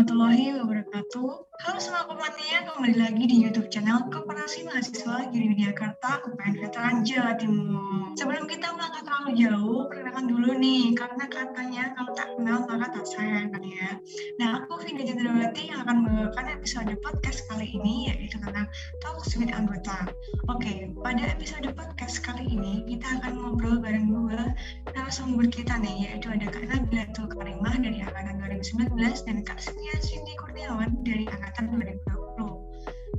warahmatullahi wabarakatuh. Halo semua komania, kembali lagi di YouTube channel Koperasi Mahasiswa Giri Widyarta UPN Veteran Jawa Timur. Sebelum kita melangkah terlalu jauh, perkenalkan dulu nih, karena katanya kalau tak kenal maka tak sayang kan ya. Nah, aku Vinda Chandrawati yang akan membawakan episode podcast kali ini, yaitu tentang Talks with Anggota. Oke, pada episode podcast kali ini kita akan ngobrol bareng dua narasumber kita nih, yaitu ada Kak Nabila Karimah dari angkatan 2019 dan Kak Setia Cindy Kurniawan dari angkatan 2020.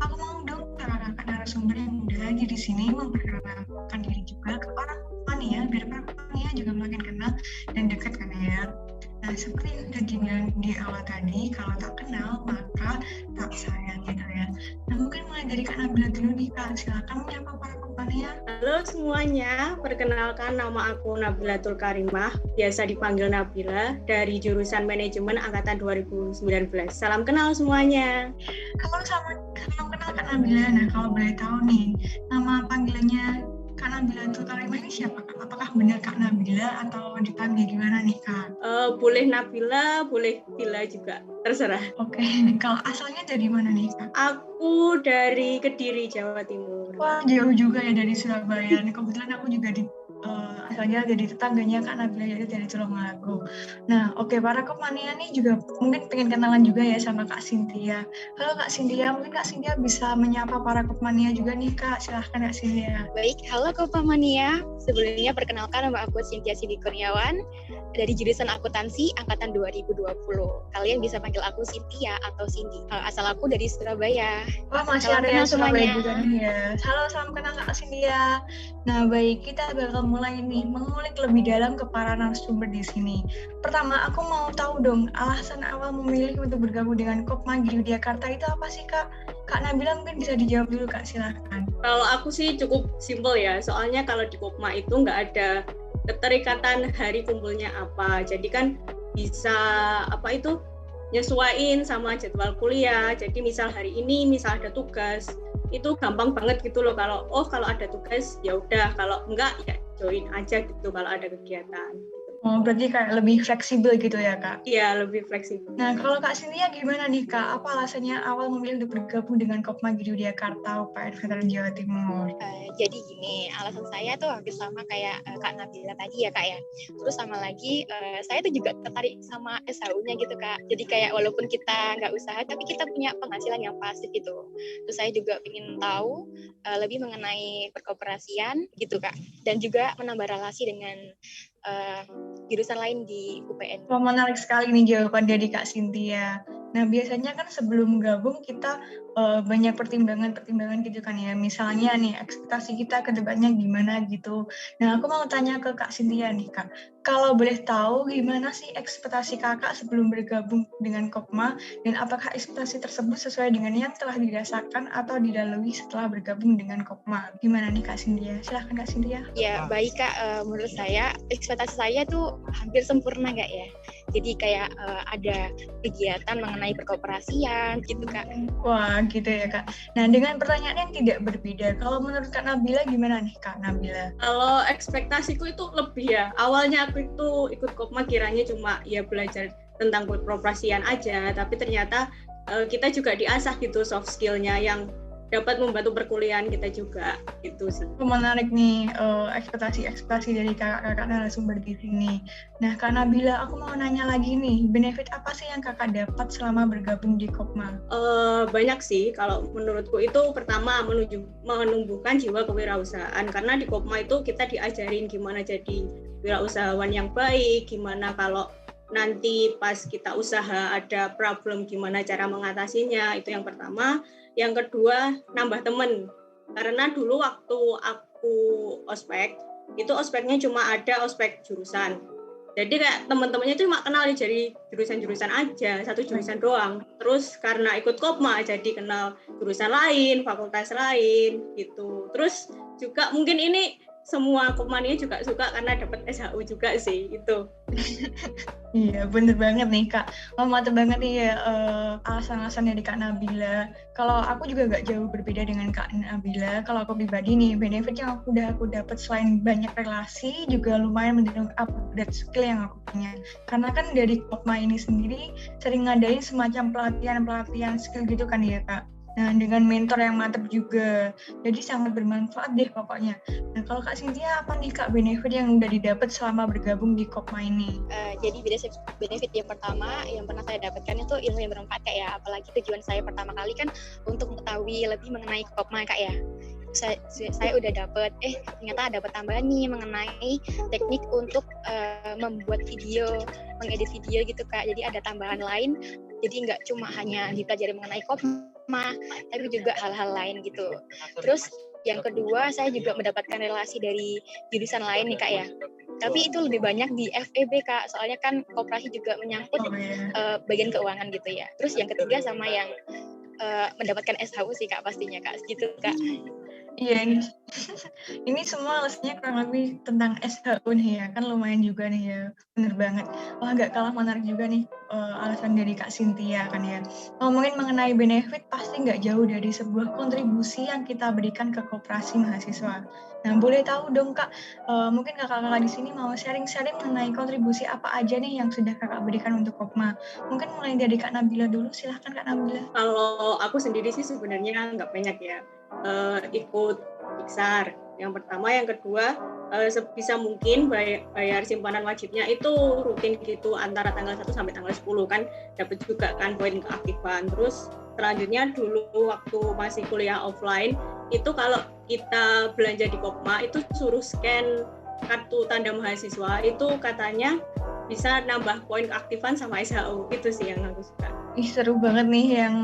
Aku mau dong kakak-kakak narasumber yang udah hadir di sini memperkenalkan diri juga ke orang mania, biar para mania juga makin kenal dan dekat kan ya. Nah, seperti yang udah dibilang di awal tadi, kalau tak kenal maka tak sayang gitu ya. Nah, mungkin mulai dari Kak Nabila dulu nih Kak, silakan menyapa para kompannya. Halo semuanya, perkenalkan nama aku Nabila Karimah, biasa dipanggil Nabila, dari jurusan Manajemen Angkatan 2019. Salam kenal semuanya. Salam kenal Kak Nabila. Nah, kalau boleh tahu nih, nama panggilannya Kak Nabila Karimah ini siapa Kak? Apakah benar Kak Nabila atau dipanggil gimana nih Kak? Boleh Nabila, boleh Bila juga, terserah. Oke, kalau asalnya dari mana nih Kak? Aku dari Kediri, Jawa Timur. Wah, jauh juga ya dari Surabaya. Nah, kebetulan aku juga asalnya dari tetangganya Kak Nabila, yaitu dari Tulungagung. Nah, oke, para komania nih juga mungkin pengen kenalan juga ya sama Kak Cynthia. Halo Kak Cynthia, mungkin Kak Cynthia bisa menyapa para komania juga nih Kak. Silahkan Kak Cynthia. Baik, halo Kopamania. Sebelumnya perkenalkan nama aku Cynthia Cindy Kurniawan dari jurusan akuntansi angkatan 2020. Kalian bisa panggil aku Cynthia atau Cindy. Asal aku dari Surabaya. Wah, masih ada yang Surabaya juga nih ya. Halo, salam kenal Kak Cynthia. Nah, baik, kita bakal mulai nih mengulik lebih dalam ke para narasumber di sini. Pertama, aku mau tahu dong alasan awal memilih untuk bergabung dengan Kopma Giri Widyarta itu apa sih Kak? Kak Nabila mungkin bisa dijawab dulu Kak, silakan. Kalau aku sih cukup simpel ya, soalnya kalau di Kopma itu nggak ada keterikatan hari kumpulnya apa. Jadi kan bisa nyesuaiin sama jadwal kuliah. Jadi misal hari ini misal ada tugas, itu gampang banget gitu loh. Kalau ada tugas ya udah, kalau enggak ya join aja gitu kalau ada kegiatan. Oh, berarti kayak lebih fleksibel gitu ya, Kak? Iya, lebih fleksibel. Nah, kalau Kak Cynthia gimana nih, Kak? Apa alasannya awal memilih untuk bergabung dengan Kopma Giri Widyarta UPN Veteran Jawa Timur? Jadi gini, alasan saya tuh hampir sama kayak Kak Nabila tadi ya, Kak ya. Terus sama lagi, saya tuh juga tertarik sama SHU-nya gitu, Kak. Jadi kayak walaupun kita nggak usaha, tapi kita punya penghasilan yang pasif gitu. Terus saya juga ingin tahu lebih mengenai perkoperasian gitu, Kak. Dan juga menambah relasi dengan jurusan lain di UPN. Wah, menarik sekali nih jawaban dari Kak Cynthia. Nah, biasanya kan sebelum gabung kita banyak pertimbangan gitu kan ya. Misalnya nih, ekspektasi kita ke depannya gimana gitu. Nah, aku mau tanya ke Kak Cynthia nih, Kak. Kalau boleh tahu gimana sih ekspektasi Kakak sebelum bergabung dengan Kopma, dan apakah ekspektasi tersebut sesuai dengan yang telah dirasakan atau dilalui setelah bergabung dengan Kopma? Gimana nih Kak Cynthia? Silahkan Kak Cynthia. Ya, baik Kak. Menurut saya, ekspektasi saya tuh hampir sempurna nggak ya? Jadi kayak ada kegiatan mengenai perkoperasian gitu Kak. Wah, gitu ya Kak. Nah, dengan pertanyaan yang tidak berbeda, kalau menurut Kak Nabila gimana nih Kak Nabila? Kalau ekspektasiku itu lebih ya. Awalnya aku itu ikut Kopma kiranya cuma ya belajar tentang perkoperasian aja, tapi ternyata kita juga diasah gitu soft skill-nya yang dapat membantu perkuliahan kita juga gitu sih. Menarik nih ekspektasi dari kakak-kakak narasumber di sini. Nah, Kak Nabila, aku mau nanya lagi nih, benefit apa sih yang kakak dapat selama bergabung di Kopma? Banyak sih. Kalau menurutku itu pertama menumbuhkan jiwa kewirausahaan, karena di Kopma itu kita diajarin gimana jadi wirausahawan yang baik, gimana kalau nanti pas kita usaha ada problem gimana cara mengatasinya, itu yang pertama. Yang kedua, nambah temen. Karena dulu waktu aku ospek, itu ospeknya cuma ada ospek jurusan. Jadi kayak teman-temannya itu cuma kenal dari jurusan-jurusan aja, satu jurusan doang. Terus karena ikut Kopma jadi kenal jurusan lain, fakultas lain gitu. Terus juga mungkin ini semua Kopmania juga suka karena dapat SHU juga sih itu. Iya, bener banget nih Kak. Mantep banget nih ya alasan-alasan dari Kak Nabila. Kalau aku juga gak jauh berbeda dengan Kak Nabila. Kalau aku pribadi nih, benefit yang aku dapat selain banyak relasi, juga lumayan update skill yang aku punya. Karena kan dari Kopma ini sendiri sering ngadain semacam pelatihan skill gitu kan ya Kak. Nah, dengan mentor yang mantap juga. Jadi sangat bermanfaat deh pokoknya. Nah, kalau Kak Cynthia, apa nih Kak benefit yang udah didapat selama bergabung di Kopma ini? Jadi benefit yang pertama yang pernah saya dapatkan itu ilmu yang bermanfaat Kak ya. Apalagi tujuan saya pertama kali kan untuk mengetahui lebih mengenai Kopma Kak ya. Saya udah dapet, ternyata dapat tambahan nih mengenai teknik untuk membuat video, mengedit video gitu Kak. Jadi ada tambahan lain. Jadi nggak cuma hanya dipelajari mengenai Kopma, tapi juga hal-hal lain gitu. Terus yang kedua, saya juga mendapatkan relasi dari jurusan lain nih Kak ya. Tapi itu lebih banyak di FEB Kak, soalnya kan koperasi juga menyangkut bagian keuangan gitu ya. Terus yang ketiga sama yang mendapatkan SHU sih Kak pastinya Kak, gitu Kak. Iya, ini semua alasannya kurang lebih tentang SHU nih ya, kan lumayan juga nih ya, bener banget. Wah, gak kalah menarik juga nih alasan dari Kak Cynthia kan ya. Ngomongin mengenai benefit, pasti gak jauh dari sebuah kontribusi yang kita berikan ke koperasi mahasiswa. Nah, boleh tahu dong Kak, mungkin kakak-kakak di sini mau sharing-sharing mengenai kontribusi apa aja nih yang sudah kakak berikan untuk Kopma. Mungkin mulai dari Kak Nabila dulu, silahkan Kak Nabila. Kalau aku sendiri sih sebenarnya nggak banyak ya. Ikut Iksar yang pertama, yang kedua sebisa mungkin bayar simpanan wajibnya itu rutin gitu antara tanggal 1 sampai tanggal 10 kan dapat juga kan poin keaktifan. Terus selanjutnya dulu waktu masih kuliah offline itu kalau kita belanja di Kopma itu suruh scan kartu tanda mahasiswa, itu katanya bisa nambah poin keaktifan sama SHU. Itu sih yang aku suka. Ih, seru banget nih yang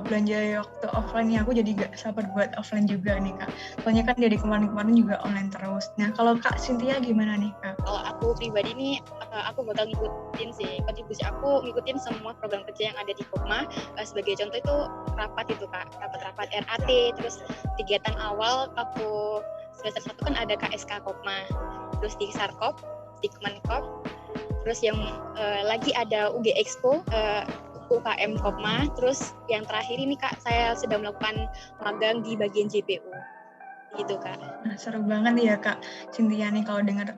belanja waktu offline nih. Aku jadi gak sabar buat offline juga nih Kak. Soalnya kan dari kemarin-kemarin juga online terus. Nah, kalau Kak Cynthia gimana nih Kak? Kalau aku pribadi nih, aku bakal ngikutin sih. Kontribusi aku ngikutin semua program kerja yang ada di Kopma. Sebagai contoh itu rapat itu Kak. Rapat-rapat RAT. Terus kegiatan awal aku semester 1 kan ada KSK Kopma. Terus di Sarkop, di Kemenkop. Terus yang lagi ada UG Expo, UKM Kopma. Terus yang terakhir ini Kak, saya sedang melakukan magang di bagian JPU. Gitu Kak. Nah, seru banget ya Kak Cynthia nih kalau dengar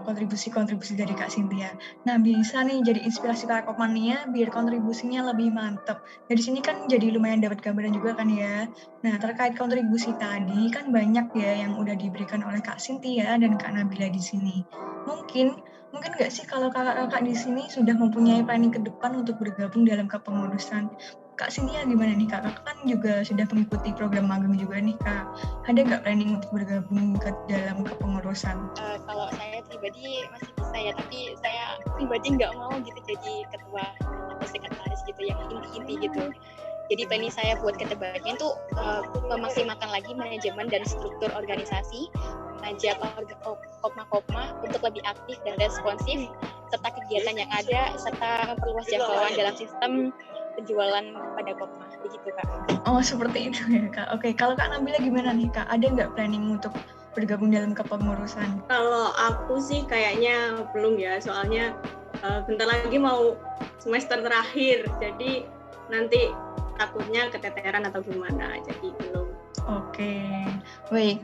kontribusi-kontribusi dari Kak Cynthia. Nah, bisa nih jadi inspirasi para Kopmania biar kontribusinya lebih mantep. Dari sini kan jadi lumayan dapat gambaran juga kan ya. Nah, terkait kontribusi tadi kan banyak ya yang udah diberikan oleh Kak Cynthia dan Kak Nabila di sini. Mungkin nggak sih kalau kakak-kakak di sini sudah mempunyai planning ke depan untuk bergabung dalam kepengurusan? Kak Cynthia gimana nih Kak? Kakak kan juga sudah mengikuti program magang juga nih Kak. Ada nggak planning untuk bergabung ke dalam kepengurusan? Kalau saya pribadi masih bisa ya, tapi saya pribadi nggak mau gitu jadi ketua atau sekretaris gitu yang inti-inti gitu. Jadi planning saya buat kedepannya itu memaksimalkan lagi manajemen dan struktur organisasi, mengajak Kopma untuk lebih aktif dan responsif, serta kegiatan yang ada, serta memperluas jangkauan dalam sistem penjualan pada Kopma, begitu Kak. Oh, seperti itu ya Kak. Oke, kalau Kak Nabila gimana nih Kak? Ada nggak planning untuk bergabung dalam kepengurusan? Kalau aku sih kayaknya belum ya, soalnya bentar lagi mau semester terakhir, jadi nanti takutnya keteteran atau gimana, jadi belum. Oke, baik.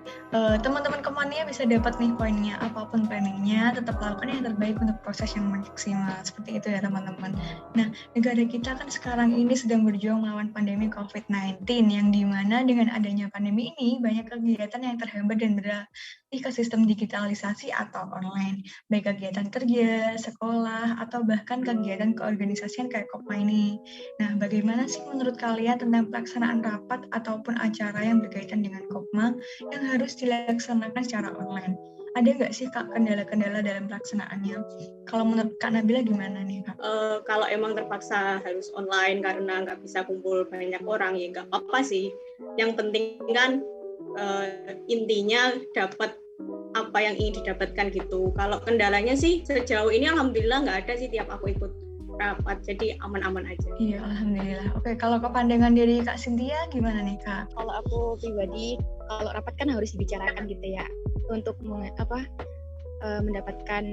Teman-teman Kopmania bisa dapat nih poinnya. Apapun planningnya, tetap lakukan yang terbaik untuk proses yang maksimal. Seperti itu ya teman-teman. Nah, negara kita kan sekarang ini sedang berjuang melawan pandemi COVID-19, yang dimana dengan adanya pandemi ini, banyak kegiatan yang terhambat dan beralih ke sistem digitalisasi atau online. Baik kegiatan kerja, sekolah, atau bahkan kegiatan keorganisasian kayak Kopma ini. Nah, bagaimana sih menurut kalian tentang pelaksanaan rapat ataupun acara yang berkaitan dengan Kopma yang harus dilaksanakan secara online? Ada nggak sih Kak kendala-kendala dalam pelaksanaannya? Kalau menurut Kak Nabila gimana nih Kak? Kalau emang terpaksa harus online karena nggak bisa kumpul banyak orang ya nggak apa-apa sih. Yang penting kan intinya dapat apa yang ingin didapatkan gitu. Kalau kendalanya sih sejauh ini alhamdulillah nggak ada sih tiap aku ikut rapat, jadi aman-aman aja. Iya, alhamdulillah. Oke, kalau kepandangan dari Kak Cynthia gimana nih Kak? Kalau aku pribadi, kalau rapat kan harus dibicarakan gitu ya. untuk mendapatkan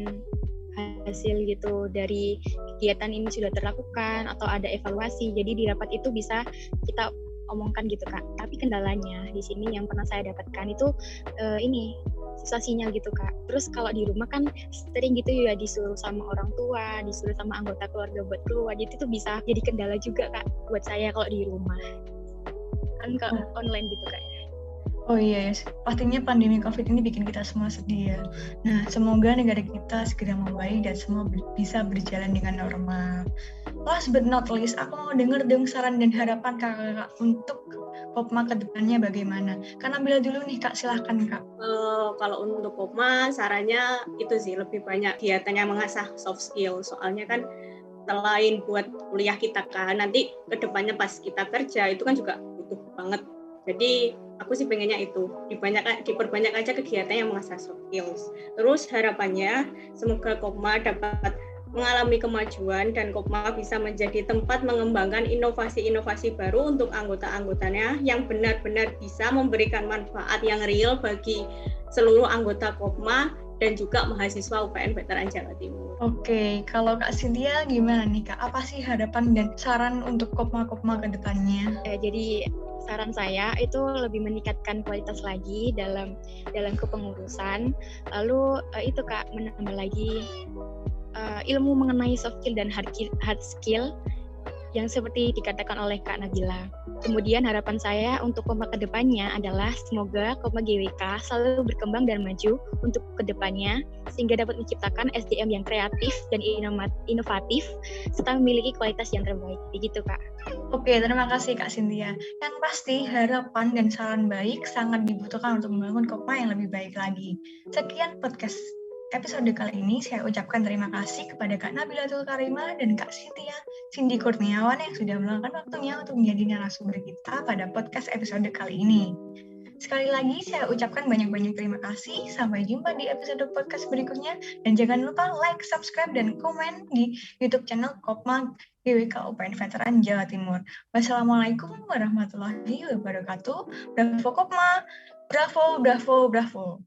hasil gitu dari kegiatan ini sudah terlakukan atau ada evaluasi. Jadi di rapat itu bisa kita omongkan gitu Kak. Tapi kendalanya di sini yang pernah saya dapatkan itu ini susah sinyal gitu Kak. Terus kalau di rumah kan sering gitu ya disuruh sama orang tua, disuruh sama anggota keluarga buat keluar. Jadi itu bisa jadi kendala juga Kak buat saya kalau di rumah. Kan ke online gitu Kak. Oh iya, yes. Pastinya pandemi COVID ini bikin kita semua sedih ya. Nah, semoga negara kita segera membaik dan semua bisa berjalan dengan normal. Last but not least, aku mau denger dong saran dan harapan kakak untuk Kopma ke depannya bagaimana. Karena bila dulu nih Kak, silahkan Kak. Kalau untuk Kopma, sarannya itu sih lebih banyak kegiatan yang mengasah soft skill. Soalnya kan selain buat kuliah kita kan, nanti ke depannya pas kita kerja itu kan juga butuh banget. Jadi aku sih pengennya itu diperbanyak aja kegiatan yang mengasah soft skills. Terus harapannya semoga Kopma dapat mengalami kemajuan dan Kopma bisa menjadi tempat mengembangkan inovasi-inovasi baru untuk anggota-anggotanya yang benar-benar bisa memberikan manfaat yang real bagi seluruh anggota Kopma dan juga mahasiswa UPN Veteran Jawa Timur. Oke, kalau Kak Cynthia gimana nih Kak? Apa sih harapan dan saran untuk Kopma ke depannya? Jadi saran saya itu lebih meningkatkan kualitas lagi dalam kepengurusan. Lalu itu Kak, menambah lagi ilmu mengenai soft skill dan hard skill yang seperti dikatakan oleh Kak Nabila. Kemudian harapan saya untuk Kopma ke depannya adalah semoga Kopma GWK selalu berkembang dan maju untuk ke depannya sehingga dapat menciptakan SDM yang kreatif dan inovatif serta memiliki kualitas yang terbaik. Begitu Kak. Oke, terima kasih Kak Cynthia. Yang pasti harapan dan saran baik sangat dibutuhkan untuk membangun Kopma yang lebih baik lagi. Sekian podcast episode kali ini. Saya ucapkan terima kasih kepada Kak Nabilatul Karimah dan Kak Cynthia Cindy Kurniawan yang sudah meluangkan waktunya untuk menjadi narasumber kita pada podcast episode kali ini. Sekali lagi saya ucapkan banyak-banyak terima kasih. Sampai jumpa di episode podcast berikutnya. Dan jangan lupa like, subscribe, dan komen di YouTube channel Kopma GWK UPN Veteran Jawa Timur. Wassalamualaikum warahmatullahi wabarakatuh. Bravo Kopma, bravo, bravo, bravo.